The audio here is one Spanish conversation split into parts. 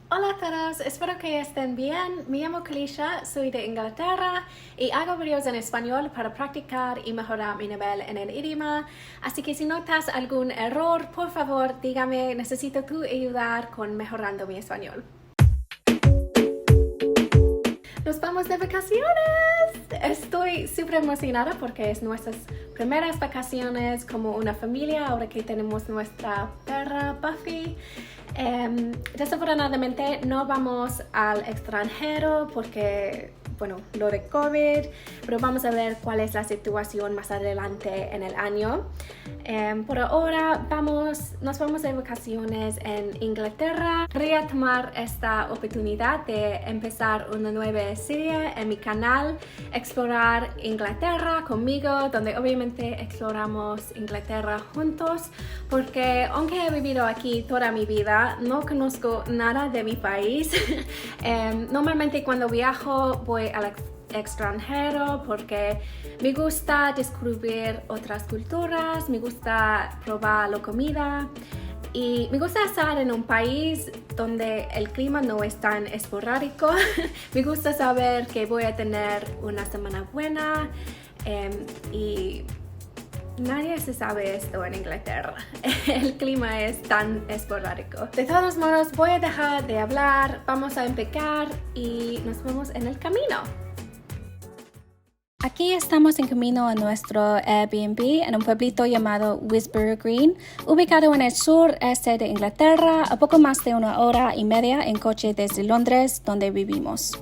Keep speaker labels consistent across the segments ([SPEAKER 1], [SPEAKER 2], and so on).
[SPEAKER 1] Hola a todos, espero que estén bien. Me llamo Kalisha, soy de Inglaterra y hago videos en español para practicar y mejorar mi nivel en el idioma. Así que si notas algún error, por favor dígame, necesito tu ayudar con mejorando mi español. ¡Nos vamos de vacaciones! Estoy súper emocionada porque es nuestras primeras vacaciones como una familia ahora que tenemos nuestra perra Buffy. Desafortunadamente no vamos al extranjero porque, lo de COVID, pero vamos a ver cuál es la situación más adelante en el año. Por ahora nos vamos de vacaciones en Inglaterra. Quería tomar esta oportunidad de empezar una nueva serie en mi canal, Explorar Inglaterra conmigo, donde obviamente exploramos Inglaterra juntos, porque aunque he vivido aquí toda mi vida, no conozco nada de mi país. Normalmente cuando viajo voy al extranjero porque me gusta descubrir otras culturas, me gusta probar la comida y me gusta estar en un país donde el clima no es tan esporádico. Me gusta saber que voy a tener una semana buena y nadie se sabe esto en Inglaterra. El clima es tan esporádico. De todos modos, voy a dejar de hablar, vamos a empezar y nos vemos en el camino.
[SPEAKER 2] Aquí estamos en camino a nuestro Airbnb en un pueblito llamado Whisper Green, ubicado en el sureste de Inglaterra, a poco más de 1 hora y media en coche desde Londres, donde vivimos.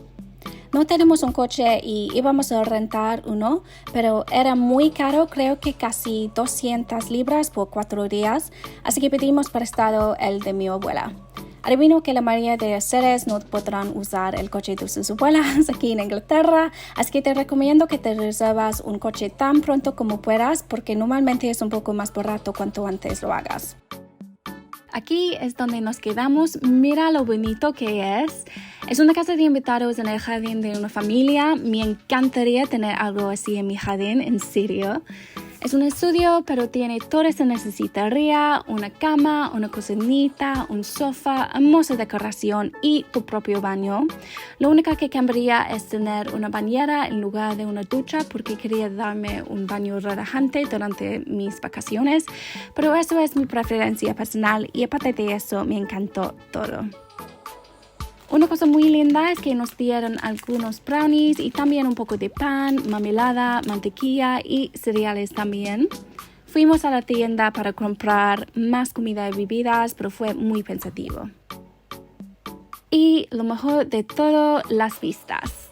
[SPEAKER 2] No tenemos un coche y íbamos a rentar uno, pero era muy caro, creo que casi 200 libras por 4 días, así que pedimos prestado el de mi abuela. Adivino que la mayoría de seres no podrán usar el coche de sus abuelas aquí en Inglaterra, así que te recomiendo que te reservas un coche tan pronto como puedas, porque normalmente es un poco más barato cuanto antes lo hagas. Aquí es donde nos quedamos. Mira lo bonito que es. Es una casa de invitados en el jardín de una familia. Me encantaría tener algo así en mi jardín, en serio. Es un estudio, pero tiene todo lo que se necesitaría: una cama, una cocinita, un sofá, hermosa decoración y tu propio baño. Lo único que cambiaría es tener una bañera en lugar de una ducha, porque quería darme un baño relajante durante mis vacaciones, pero eso es mi preferencia personal y aparte de eso me encantó todo. Una cosa muy linda es que nos dieron algunos brownies y también un poco de pan, mermelada, mantequilla y cereales también. Fuimos a la tienda para comprar más comida y bebidas, pero fue muy pensativo. Y lo mejor de todo, las vistas.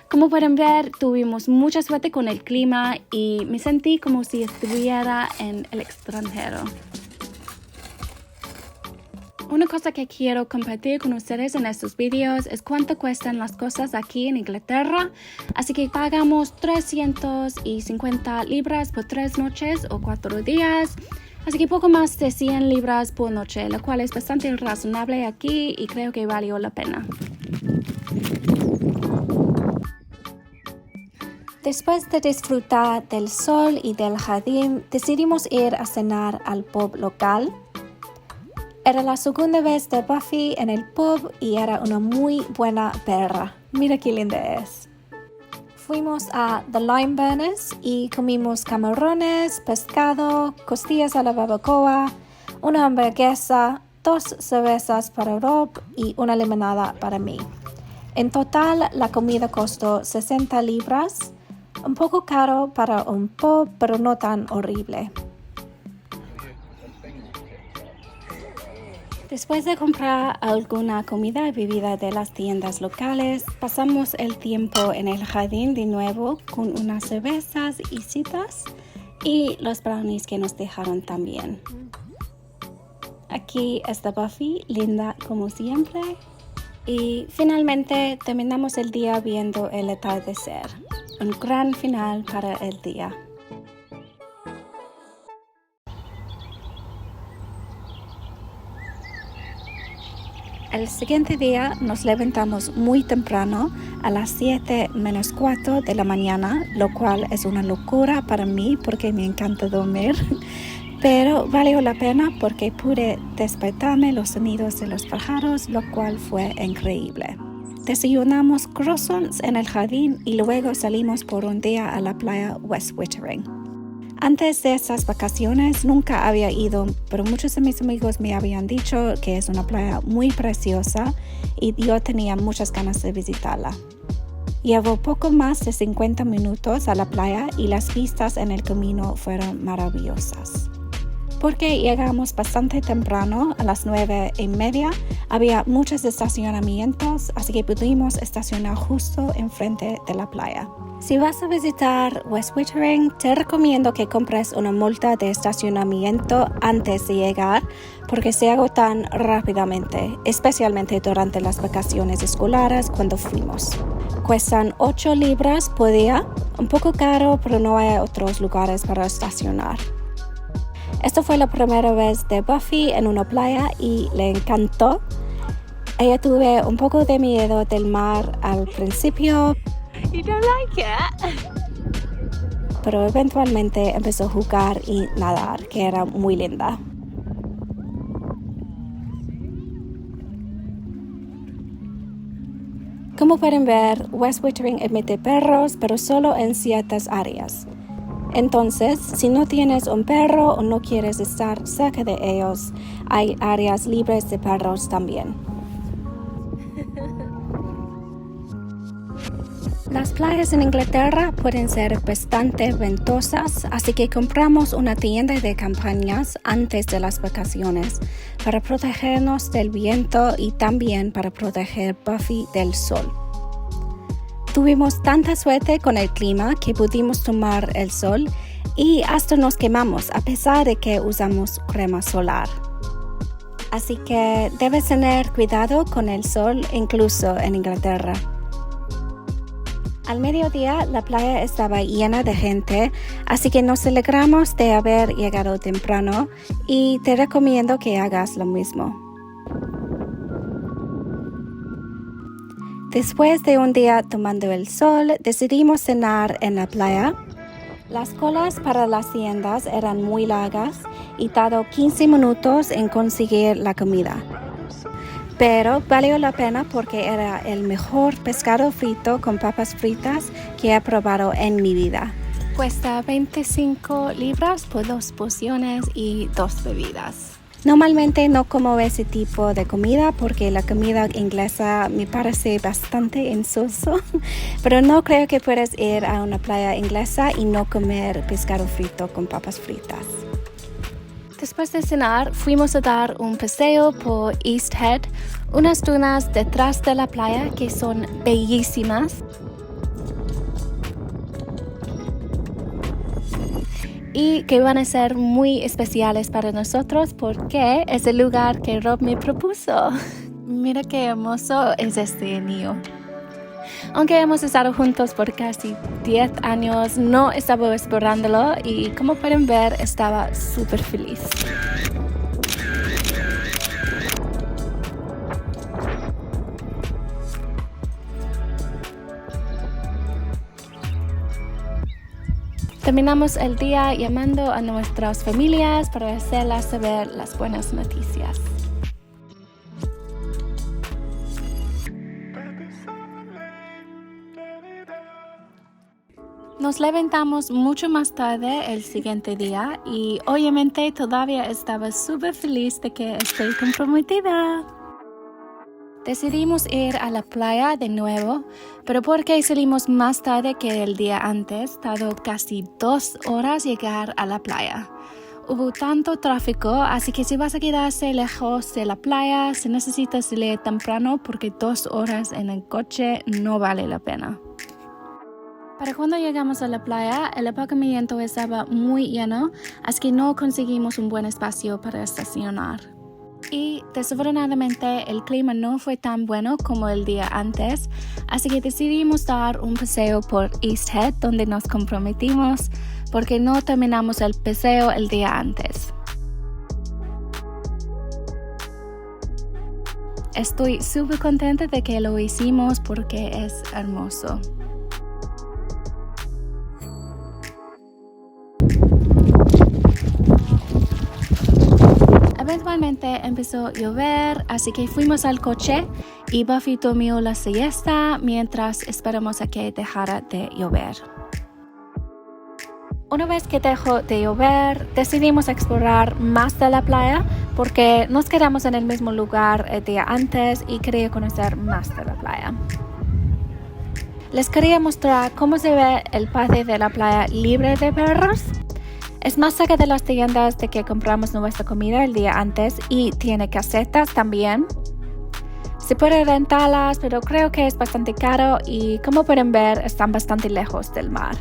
[SPEAKER 2] Como pueden ver, tuvimos mucha suerte con el clima y me sentí como si estuviera en el extranjero. Una cosa que quiero compartir con ustedes en estos vídeos es cuánto cuestan las cosas aquí en Inglaterra. Así que pagamos 350 libras por 3 noches o 4 días. Así que poco más de 100 libras por noche, lo cual es bastante razonable aquí y creo que valió la pena. Después de disfrutar del sol y del jardín, decidimos ir a cenar al pub local. Era la segunda vez de Buffy en el pub y era una muy buena perra. Mira qué linda es. Fuimos a The Lime Burners y comimos camarones, pescado, costillas a la barbacoa, una hamburguesa, 2 cervezas para Rob y una limonada para mí. En total, la comida costó 60 libras, un poco caro para un pub, pero no tan horrible. Después de comprar alguna comida y bebida de las tiendas locales, pasamos el tiempo en el jardín de nuevo con unas cervezas y citas y los brownies que nos dejaron también. Aquí está Buffy, linda como siempre. Y finalmente terminamos el día viendo el atardecer. Un gran final para el día. El siguiente día nos levantamos muy temprano, a las 7 menos 4 de la mañana, lo cual es una locura para mí porque me encanta dormir. Pero valió la pena porque pude despertarme los sonidos de los pájaros, lo cual fue increíble. Desayunamos croissants en el jardín y luego salimos por un día a la playa West Wittering. Antes de esas vacaciones nunca había ido, pero muchos de mis amigos me habían dicho que es una playa muy preciosa y yo tenía muchas ganas de visitarla. Llevo poco más de 50 minutos a la playa y las vistas en el camino fueron maravillosas. Porque llegamos bastante temprano, a las 9:30, había muchos estacionamientos, así que pudimos estacionar justo enfrente de la playa. Si vas a visitar West Wittering, te recomiendo que compres una multa de estacionamiento antes de llegar porque se agotan rápidamente, especialmente durante las vacaciones escolares cuando fuimos. Cuestan 8 libras por día, un poco caro, pero no hay otros lugares para estacionar. Esta fue la primera vez de Buffy en una playa y le encantó. Ella tuvo un poco de miedo del mar al principio.
[SPEAKER 1] You don't like it?
[SPEAKER 2] Pero eventualmente empezó a jugar y nadar, que era muy linda. Como pueden ver, West Wittering admite perros, pero solo en ciertas áreas. Entonces, si no tienes un perro o no quieres estar cerca de ellos, hay áreas libres de perros también. Las playas en Inglaterra pueden ser bastante ventosas, así que compramos una tienda de campañas antes de las vacaciones para protegernos del viento y también para proteger Buffy del sol. Tuvimos tanta suerte con el clima que pudimos tomar el sol y hasta nos quemamos a pesar de que usamos crema solar. Así que debes tener cuidado con el sol incluso en Inglaterra. Al mediodía la playa estaba llena de gente, así que nos alegramos de haber llegado temprano y te recomiendo que hagas lo mismo. Después de un día tomando el sol, decidimos cenar en la playa. Las colas para las tiendas eran muy largas y tardó 15 minutos en conseguir la comida. Pero valió la pena porque era el mejor pescado frito con papas fritas que he probado en mi vida. Cuesta 25 libras por 2 porciones y 2 bebidas. Normalmente no como ese tipo de comida porque la comida inglesa me parece bastante insoso, pero no creo que puedas ir a una playa inglesa y no comer pescado frito con papas fritas. Después de cenar, fuimos a dar un paseo por East Head, unas dunas detrás de la playa que son bellísimas. Y que van a ser muy especiales para nosotros porque es el lugar que Rob me propuso. Mira qué hermoso es este niño. Aunque hemos estado juntos por casi 10 años, no estaba esperándolo y como pueden ver, estaba súper feliz. Terminamos el día llamando a nuestras familias para hacerlas saber las buenas noticias. Nos levantamos mucho más tarde el siguiente día y obviamente todavía estaba súper feliz de que estoy comprometida. Decidimos ir a la playa de nuevo, pero porque salimos más tarde que el día antes, tardó casi 2 horas llegar a la playa. Hubo tanto tráfico, así que si vas a quedarse lejos de la playa, se necesita salir temprano porque 2 horas en el coche no vale la pena. Para cuando llegamos a la playa, el aparcamiento estaba muy lleno, así que no conseguimos un buen espacio para estacionar. Y desafortunadamente el clima no fue tan bueno como el día antes, así que decidimos dar un paseo por East Head donde nos comprometimos porque no terminamos el paseo el día antes. Estoy súper contenta de que lo hicimos porque es hermoso. Eventualmente empezó a llover, así que fuimos al coche y Buffy dormió la siesta mientras esperamos a que dejara de llover. Una vez que dejó de llover, decidimos explorar más de la playa porque nos quedamos en el mismo lugar el día antes y quería conocer más de la playa. Les quería mostrar cómo se ve el patio de la playa libre de perros. Es más cerca de las tiendas de que compramos nuestra comida el día antes y tiene casetas también. Se puede rentarlas, pero creo que es bastante caro y como pueden ver están bastante lejos del mar.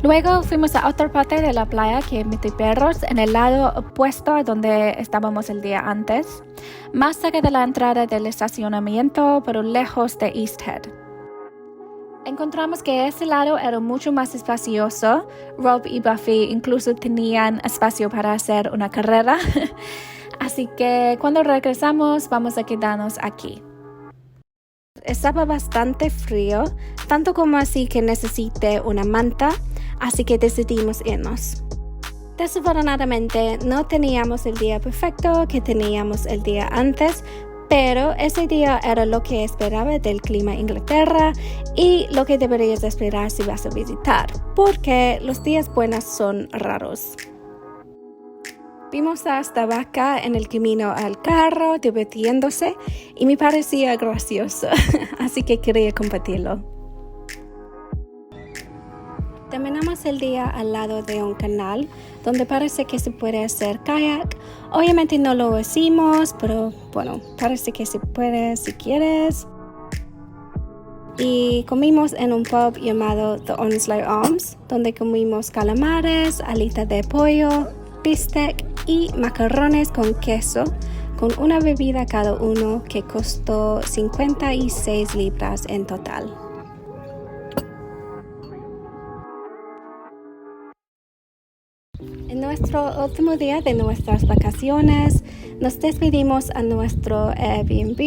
[SPEAKER 2] Luego fuimos a otra parte de la playa que admite perros en el lado opuesto a donde estábamos el día antes, más cerca de la entrada del estacionamiento, pero lejos de East Head. Encontramos que ese lado era mucho más espacioso. Rob y Buffy incluso tenían espacio para hacer una carrera, así que cuando regresamos vamos a quedarnos aquí. Estaba bastante frío, tanto como así que necesité una manta, así que decidimos irnos. Desafortunadamente no teníamos el día perfecto que teníamos el día antes, pero ese día era lo que esperaba del clima en Inglaterra y lo que deberías esperar si vas a visitar, porque los días buenos son raros. Vimos a esta vaca en el camino al carro divirtiéndose y me parecía gracioso, así que quería compartirlo. Terminamos el día al lado de un canal donde parece que se puede hacer kayak. Obviamente no lo hicimos, pero bueno, parece que se puede si quieres. Y comimos en un pub llamado The Onslow Arms, donde comimos calamares, alitas de pollo, bistec y macarrones con queso, con una bebida cada uno que costó 56 libras en total. En nuestro último día de nuestras vacaciones, nos despedimos a nuestro Airbnb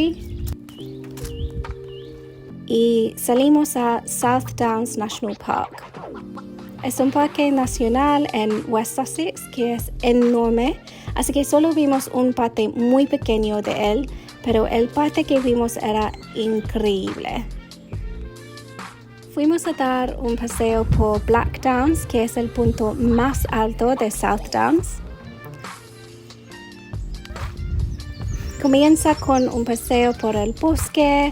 [SPEAKER 2] y salimos a South Downs National Park. Es un parque nacional en West Sussex que es enorme, así que solo vimos un parte muy pequeño de él, pero el parte que vimos era increíble. Fuimos a dar un paseo por Black Downs, que es el punto más alto de South Downs. Comienza con un paseo por el bosque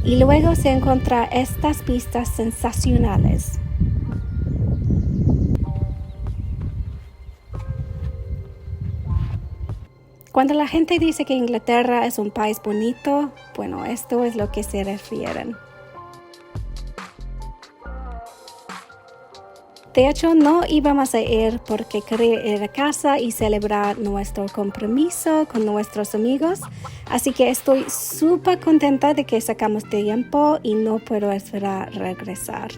[SPEAKER 2] y luego se encuentran estas vistas sensacionales. Cuando la gente dice que Inglaterra es un país bonito, bueno, esto es lo que se refieren. De hecho, no íbamos a ir porque quería ir a casa y celebrar nuestro compromiso con nuestros amigos, así que estoy súper contenta de que sacamos tiempo y no puedo esperar regresar.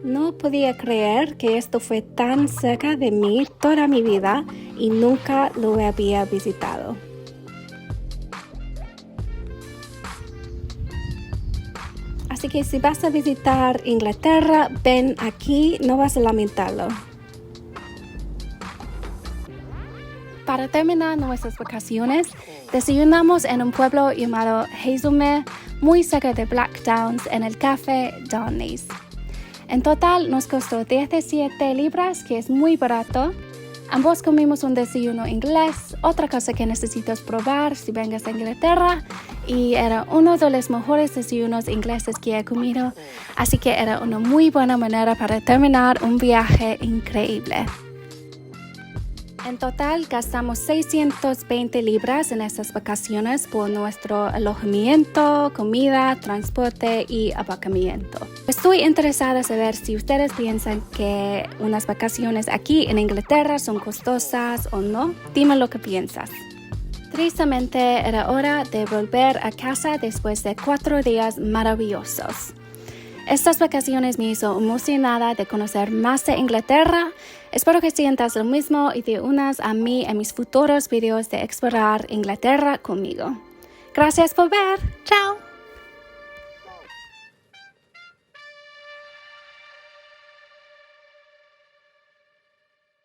[SPEAKER 2] No podía creer que esto fue tan cerca de mí toda mi vida y nunca lo había visitado. Así que si vas a visitar Inglaterra, ven aquí, no vas a lamentarlo. Para terminar nuestras vacaciones, desayunamos en un pueblo llamado Hazelmere, muy cerca de Black Downs, en el café Darnley's. En total nos costó 17 libras, que es muy barato. Ambos comimos un desayuno inglés, otra cosa que necesitas probar si vengas a Inglaterra, y era uno de los mejores desayunos ingleses que he comido, así que era una muy buena manera para terminar un viaje increíble. En total gastamos 620 libras en estas vacaciones por nuestro alojamiento, comida, transporte y aparcamiento. Estoy interesada en saber si ustedes piensan que unas vacaciones aquí en Inglaterra son costosas o no. Dime lo que piensas. Tristemente era hora de volver a casa después de 4 días maravillosos. Estas vacaciones me hizo emocionada de conocer más de Inglaterra. Espero que sientas lo mismo y te unas a mí en mis futuros videos de explorar Inglaterra conmigo. Gracias por ver. ¡Chao!